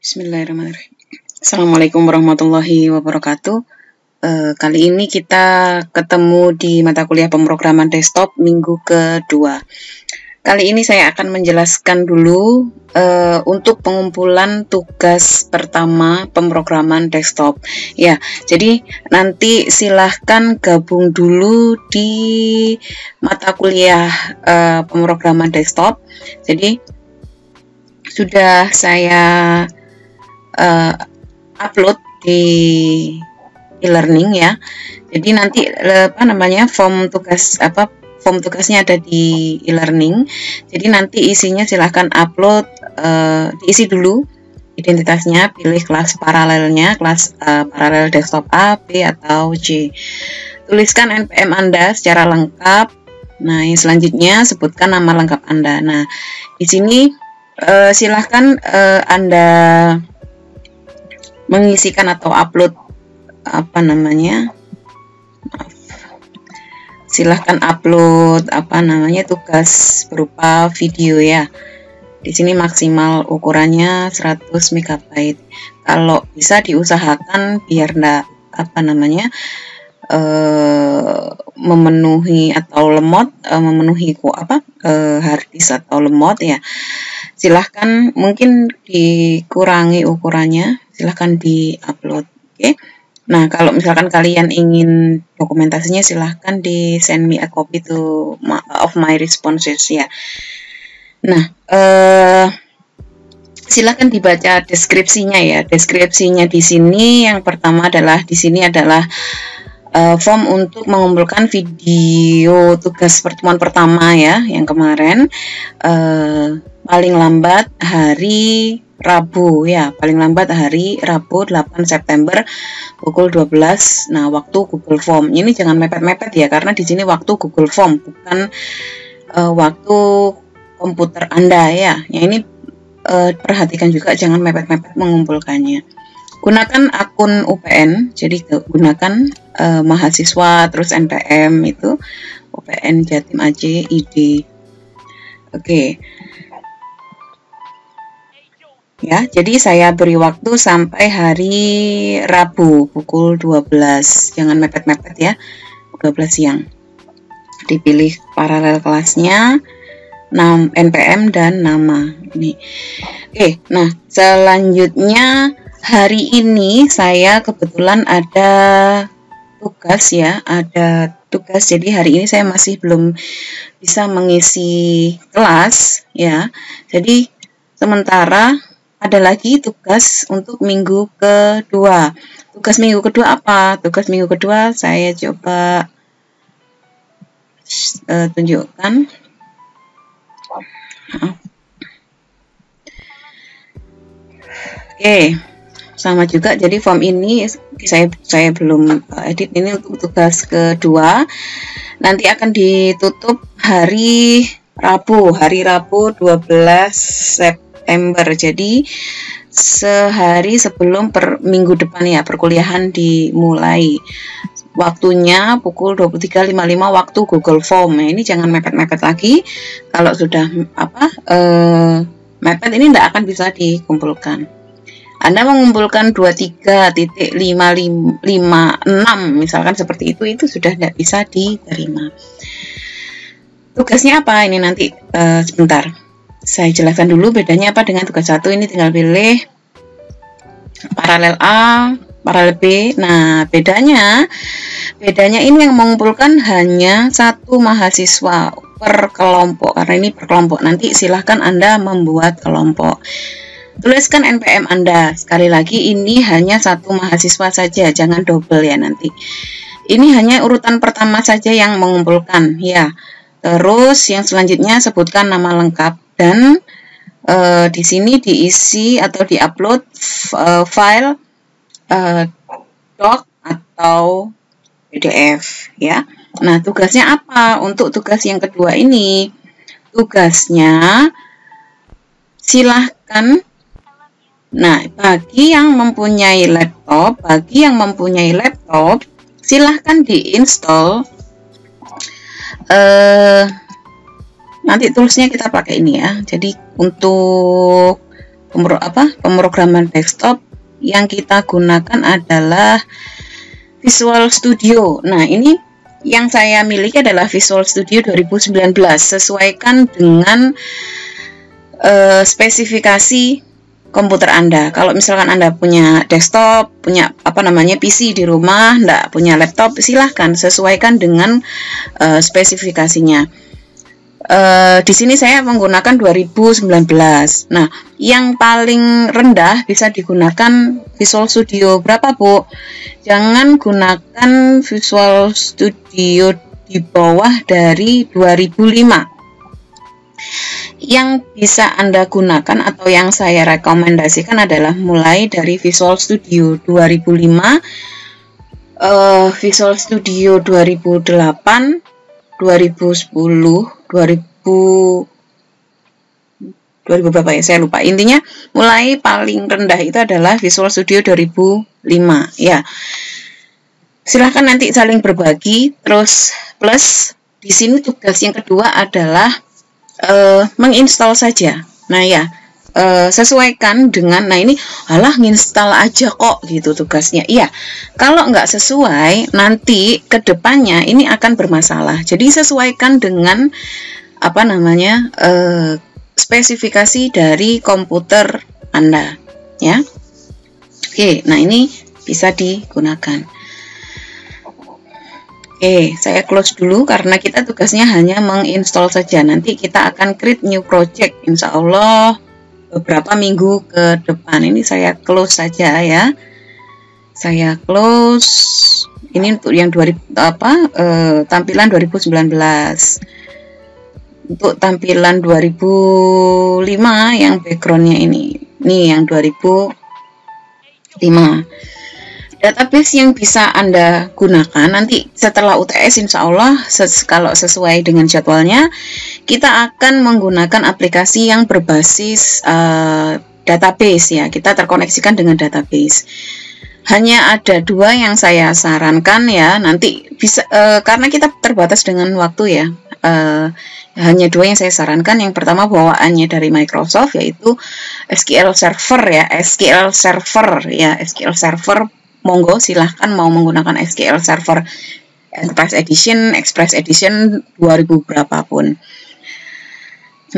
Bismillahirrahmanirrahim. Assalamualaikum warahmatullahi wabarakatuh. Kali ini kita ketemu di mata kuliah pemrograman desktop minggu kedua. Kali ini saya akan menjelaskan dulu untuk pengumpulan tugas pertama pemrograman desktop. Ya, jadi nanti silahkan gabung dulu di mata kuliah pemrograman desktop. Jadi sudah saya upload di e-learning ya. Jadi nanti form tugasnya ada di e-learning. Jadi nanti isinya silahkan upload, diisi dulu identitasnya, pilih kelas paralelnya, kelas paralel desktop A, B atau C. Tuliskan NPM Anda secara lengkap. Nah, yang selanjutnya sebutkan nama lengkap Anda. Nah, di sini silahkan Anda mengisikan atau upload silahkan upload tugas berupa video ya. Di sini maksimal ukurannya 100 MB. Kalau bisa diusahakan biar enggak memenuhi atau lemot, harddisk atau lemot ya. Silahkan mungkin dikurangi ukurannya, silahkan di-upload. Oke. Nah, kalau misalkan kalian ingin dokumentasinya, silahkan di send me a copy of my responses ya. Nah, silahkan dibaca deskripsinya ya. Deskripsinya di sini yang pertama adalah form untuk mengumpulkan video tugas pertemuan pertama ya, yang kemarin paling lambat hari Rabu ya, paling lambat hari Rabu 8 September pukul 12. Nah, waktu Google Form. Ini jangan mepet-mepet ya, karena di sini waktu Google Form bukan waktu komputer Anda ya. Yang ini perhatikan juga jangan mepet-mepet mengumpulkannya. Gunakan akun UPN, jadi gunakan mahasiswa terus NPM itu UPN Jatim Aceh ID. Oke. Ya, jadi saya beri waktu sampai hari Rabu pukul 12. Jangan mepet-mepet ya. 12 siang. Dipilih paralel kelasnya, NPM dan nama. Ini. Oke, nah selanjutnya hari ini saya kebetulan ada tugas ya, jadi hari ini saya masih belum bisa mengisi kelas ya. Jadi sementara ada lagi tugas untuk minggu kedua. Tugas minggu kedua apa? Tugas minggu kedua saya coba tunjukkan. Oke. Sama juga, jadi form ini saya belum edit. Ini untuk tugas kedua, nanti akan ditutup hari Rabu 12 September. Jadi sehari sebelum minggu depan ya, perkuliahan dimulai. Waktunya pukul 23.55 waktu Google Form. Nah, ini jangan mepet-mepet lagi. Kalau sudah mepet ini tidak akan bisa dikumpulkan. Anda mengumpulkan 23.556 misalkan seperti itu sudah tidak bisa diterima. Tugasnya apa? Ini nanti sebentar. Saya jelaskan dulu bedanya apa dengan tugas 1. Ini tinggal pilih paralel A, paralel B. Nah, bedanya ini yang mengumpulkan hanya satu mahasiswa per kelompok. Karena ini per kelompok. Nanti silahkan Anda membuat kelompok. Tuliskan NPM Anda. Sekali lagi ini hanya satu mahasiswa saja, jangan double ya nanti. Ini hanya urutan pertama saja yang mengumpulkan ya. Terus yang selanjutnya sebutkan nama lengkap dan di sini diisi atau diupload file doc atau PDF ya. Nah, tugasnya apa? Untuk tugas yang kedua ini, tugasnya silahkan. Nah, bagi yang mempunyai laptop, silahkan diinstal. Nanti toolsnya kita pakai ini ya. Jadi untuk pemrograman desktop yang kita gunakan adalah Visual Studio. Nah, ini yang saya miliki adalah Visual Studio 2019. Sesuaikan dengan spesifikasi komputer Anda. Kalau misalkan Anda punya desktop, punya PC di rumah, enggak punya laptop, silahkan sesuaikan dengan spesifikasinya. Di sini saya menggunakan 2019. Nah, yang paling rendah bisa digunakan Visual Studio berapa, Bu? Jangan gunakan Visual Studio di bawah dari 2005. Yang bisa Anda gunakan atau yang saya rekomendasikan adalah mulai dari Visual Studio 2005, Visual Studio 2008, 2010, 2000 berapa ya, saya lupa. Intinya mulai paling rendah itu adalah Visual Studio 2005 ya. Silahkan nanti saling berbagi. Terus plus di sini tugas yang kedua adalah menginstal saja. Nah ya, sesuaikan dengan, nah ini alah nginstal aja kok gitu tugasnya. Iya, kalau nggak sesuai nanti kedepannya ini akan bermasalah. Jadi sesuaikan dengan spesifikasi dari komputer Anda ya. Oke, nah ini bisa digunakan. Oke, saya close dulu karena kita tugasnya hanya menginstall saja. Nanti kita akan create new project, insya Allah beberapa minggu ke depan. Ini saya close saja ya. Saya close. Ini untuk yang tampilan 2019. Untuk tampilan 2005 yang backgroundnya ini yang 2005. Database yang bisa Anda gunakan nanti setelah UTS, insya Allah kalau sesuai dengan jadwalnya, kita akan menggunakan aplikasi yang berbasis database ya. Kita terkoneksikan dengan database. Hanya ada dua yang saya sarankan ya. Nanti bisa karena kita terbatas dengan waktu ya. Hanya dua yang saya sarankan. Yang pertama bawaannya dari Microsoft, yaitu SQL Server ya. SQL Server. Monggo silahkan mau menggunakan SQL Server Enterprise Edition, Express Edition 2000 berapapun.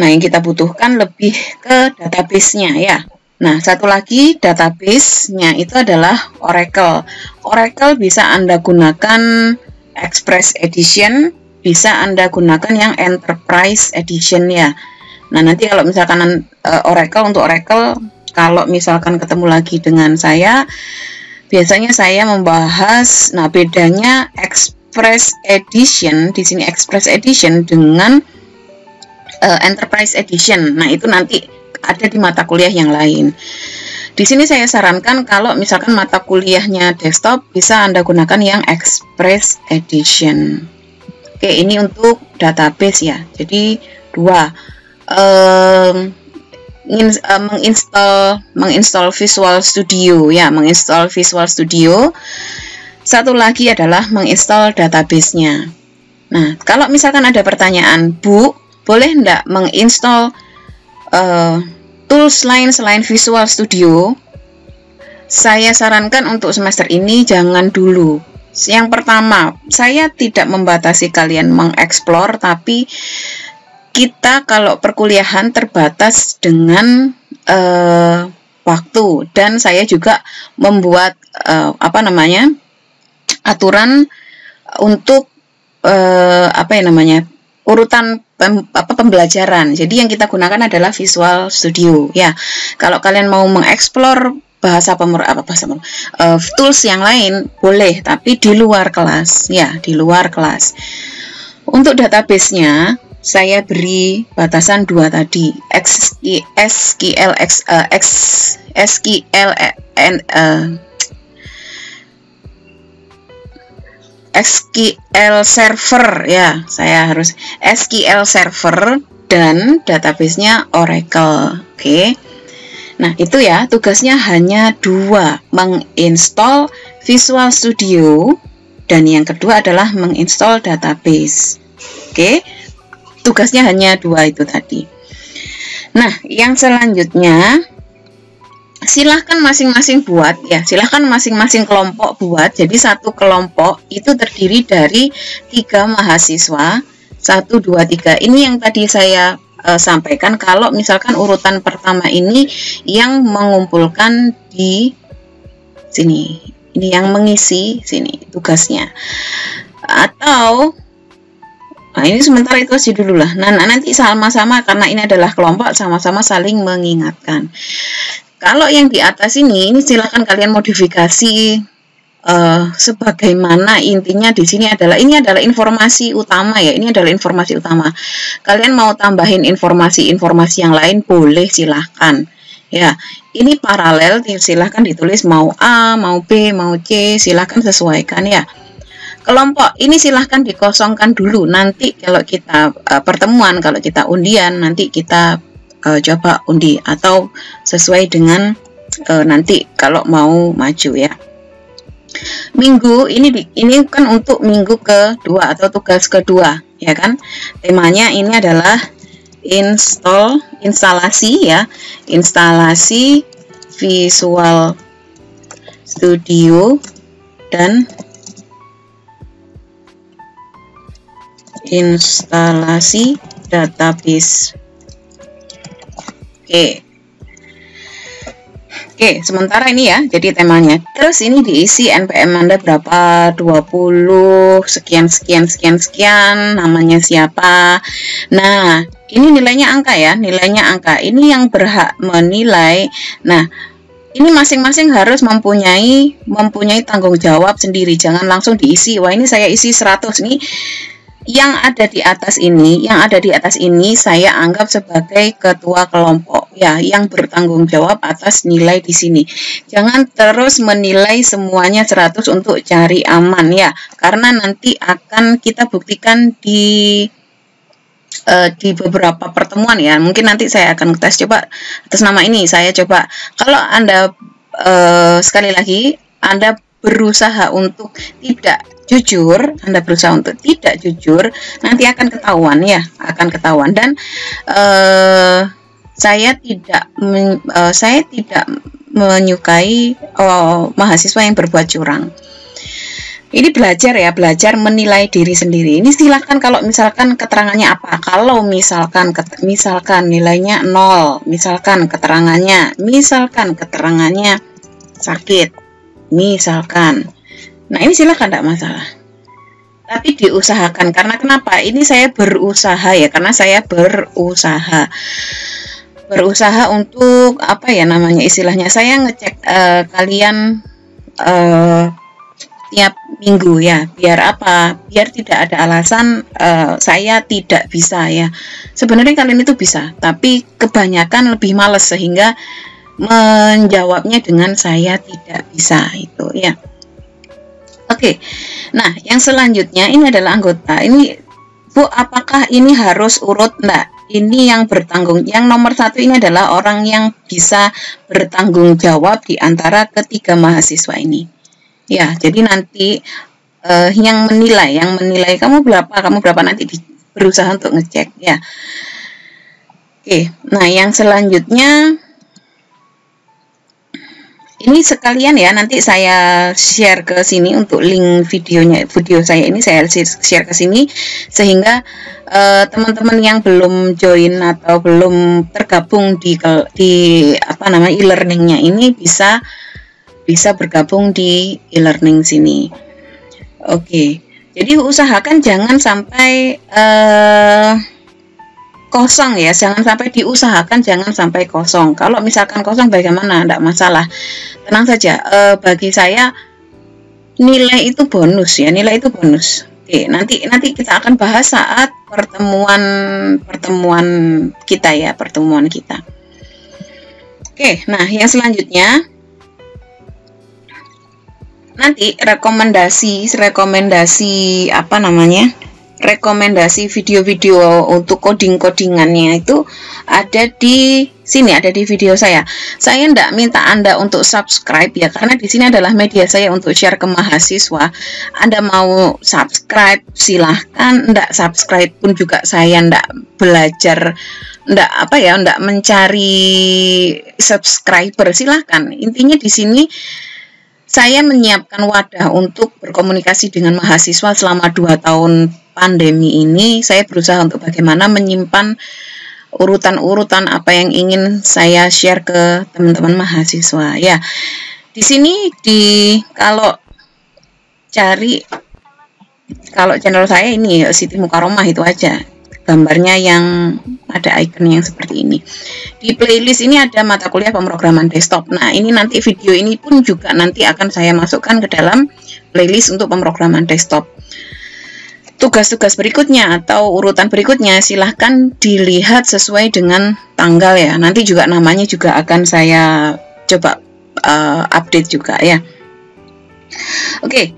Nah, yang kita butuhkan lebih ke database-nya ya. Nah, satu lagi database-nya itu adalah Oracle. Oracle bisa Anda gunakan Express Edition, bisa Anda gunakan yang Enterprise Edition ya. Nah, nanti kalau misalkan untuk Oracle, kalau misalkan ketemu lagi dengan saya, biasanya saya membahas, nah bedanya Express Edition, di sini Express Edition dengan Enterprise Edition. Nah, itu nanti ada di mata kuliah yang lain. Di sini saya sarankan kalau misalkan mata kuliahnya desktop, bisa Anda gunakan yang Express Edition. Oke, ini untuk database ya. Jadi dua. Menginstall Visual Studio ya, menginstall Visual Studio. Satu lagi adalah menginstall database-nya. Nah, kalau misalkan ada pertanyaan, Bu, boleh enggak menginstall tools lain selain Visual Studio? Saya sarankan untuk semester ini jangan dulu. Yang pertama, saya tidak membatasi kalian mengeksplor, tapi kita kalau perkuliahan terbatas dengan waktu, dan saya juga membuat aturan untuk urutan pembelajaran. Jadi yang kita gunakan adalah Visual Studio ya. Kalau kalian mau mengeksplor tools yang lain boleh, tapi di luar kelas ya, di luar kelas. Untuk database-nya saya beri batasan 2 tadi, SQL Server ya, saya harus SQL Server dan database-nya Oracle. Oke. Nah, itu ya, tugasnya hanya 2, menginstall Visual Studio dan yang kedua adalah menginstall database. Oke. Tugasnya hanya 2 itu tadi. Nah, yang selanjutnya silahkan masing-masing buat ya, silahkan masing-masing kelompok buat. Jadi satu kelompok itu terdiri dari 3 mahasiswa, 1, 2, 3. Ini yang tadi saya sampaikan, kalau misalkan urutan pertama ini yang mengumpulkan di sini, ini yang mengisi sini tugasnya. Atau nah ini sementara itu aja dulu lah. Nah nanti sama-sama, karena ini adalah kelompok, sama-sama saling mengingatkan. Kalau yang di atas ini silahkan kalian modifikasi sebagaimana intinya di sini adalah, ini adalah informasi utama ya, ini adalah informasi utama. Kalian mau tambahin informasi-informasi yang lain boleh, silahkan ya. Ini paralel, silahkan ditulis mau A, mau B, mau C, silahkan sesuaikan ya. Kelompok ini silahkan dikosongkan dulu, nanti kalau kita pertemuan, kalau kita undian, nanti kita coba undi atau sesuai dengan nanti kalau mau maju ya. Minggu ini kan untuk minggu kedua atau tugas kedua ya kan. Temanya ini adalah instalasi ya, instalasi Visual Studio dan instalasi database. Oke, sementara ini ya, jadi temanya. Terus ini diisi NPM Anda berapa, 20 sekian, namanya siapa. Nah, ini nilainya angka ya, nilainya angka. Ini yang berhak menilai. Nah, ini masing-masing harus mempunyai tanggung jawab sendiri. Jangan langsung diisi, wah ini saya isi 100 nih. Yang ada di atas ini saya anggap sebagai ketua kelompok ya, yang bertanggung jawab atas nilai di sini. Jangan terus menilai semuanya 100 untuk cari aman ya, karena nanti akan kita buktikan di beberapa pertemuan ya. Mungkin nanti saya akan tes coba atas nama ini. Saya coba, kalau Anda sekali lagi Anda berusaha untuk tidak jujur, nanti akan ketahuan ya, dan saya tidak menyukai mahasiswa yang berbuat curang. Ini belajar ya, belajar menilai diri sendiri. Ini silahkan kalau misalkan keterangannya apa. Kalau misalkan nilainya 0, misalkan keterangannya sakit, misalkan. Nah ini silahkan, tidak masalah. Tapi diusahakan, karena kenapa? Ini saya berusaha ya, karena saya berusaha untuk apa ya namanya istilahnya. Saya ngecek kalian tiap minggu ya, biar apa? Biar tidak ada alasan saya tidak bisa ya. Sebenarnya kalian itu bisa, tapi kebanyakan lebih males sehingga menjawabnya dengan saya tidak bisa itu ya. Oke, nah yang selanjutnya ini adalah anggota. Ini Bu, apakah ini harus urut? Enggak, ini yang yang nomor 1 ini adalah orang yang bisa bertanggung jawab di antara ketiga mahasiswa ini. Ya, jadi nanti yang menilai kamu berapa nanti berusaha untuk ngecek ya. Oke, nah yang selanjutnya ini sekalian ya, nanti saya share ke sini untuk link video saya ini saya share ke sini, sehingga teman-teman yang belum join atau belum tergabung di apa namanya e-learningnya ini bisa bergabung di e-learning sini. Oke, jadi usahakan jangan sampai kosong ya, jangan sampai kosong. Kalau misalkan kosong bagaimana? Tidak masalah, tenang saja. Bagi saya nilai itu bonus ya, nilai itu bonus. Oke, nanti kita akan bahas saat pertemuan kita ya, pertemuan kita. Oke, nah yang selanjutnya nanti rekomendasi apa namanya? Rekomendasi video-video untuk codingannya itu ada di sini, ada di video saya. Saya tidak minta Anda untuk subscribe ya, karena di sini adalah media saya untuk share ke mahasiswa. Anda mau subscribe silahkan, tidak subscribe pun juga saya tidak belajar enggak mencari subscriber, silahkan. Intinya di sini saya menyiapkan wadah untuk berkomunikasi dengan mahasiswa selama 2 tahun pandemi ini. Saya berusaha untuk bagaimana menyimpan urutan-urutan apa yang ingin saya share ke teman-teman mahasiswa. Ya, di sini kalau channel saya ini Siti Mukaromah itu aja. Gambarnya yang ada icon yang seperti ini. Di playlist ini ada mata kuliah pemrograman desktop. Nah, ini nanti video ini pun juga nanti akan saya masukkan ke dalam playlist untuk pemrograman desktop. Tugas-tugas berikutnya atau urutan berikutnya silahkan dilihat sesuai dengan tanggal ya. Nanti juga namanya juga akan saya coba update juga ya. Oke.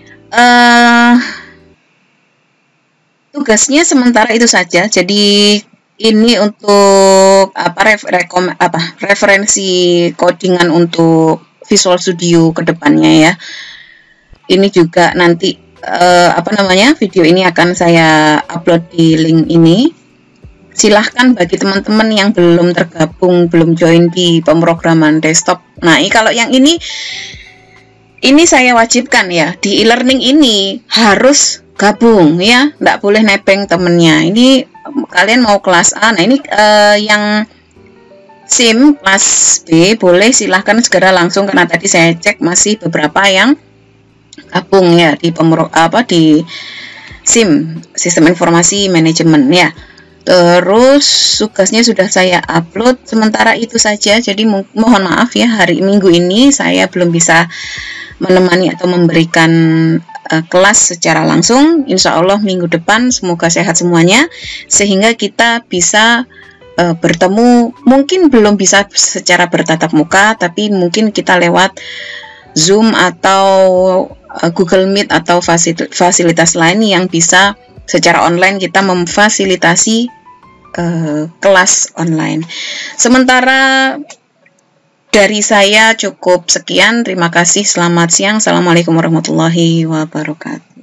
Tugasnya sementara itu saja. Jadi ini untuk referensi codingan untuk Visual Studio ke depannya ya. Ini juga nanti video ini akan saya upload di link ini. Silahkan bagi teman-teman yang belum tergabung, belum join di pemrograman desktop. Nah, kalau yang ini saya wajibkan ya, di e-learning ini harus gabung ya, nggak boleh nebeng temennya. Ini kalian mau kelas A, nah ini yang SIM kelas B boleh silahkan segera langsung, karena tadi saya cek masih beberapa yang gabung ya di di SIM, Sistem Informasi Manajemen ya. Terus tugasnya sudah saya upload, sementara itu saja. Jadi mohon maaf ya, hari Minggu ini saya belum bisa menemani atau memberikan kelas secara langsung. Insya Allah minggu depan semoga sehat semuanya, sehingga kita bisa bertemu. Mungkin belum bisa secara bertatap muka, tapi mungkin kita lewat Zoom atau Google Meet atau fasilitas lain yang bisa secara online kita memfasilitasi kelas online. Sementara dari saya cukup sekian. Terima kasih. Selamat siang. Assalamualaikum warahmatullahi wabarakatuh.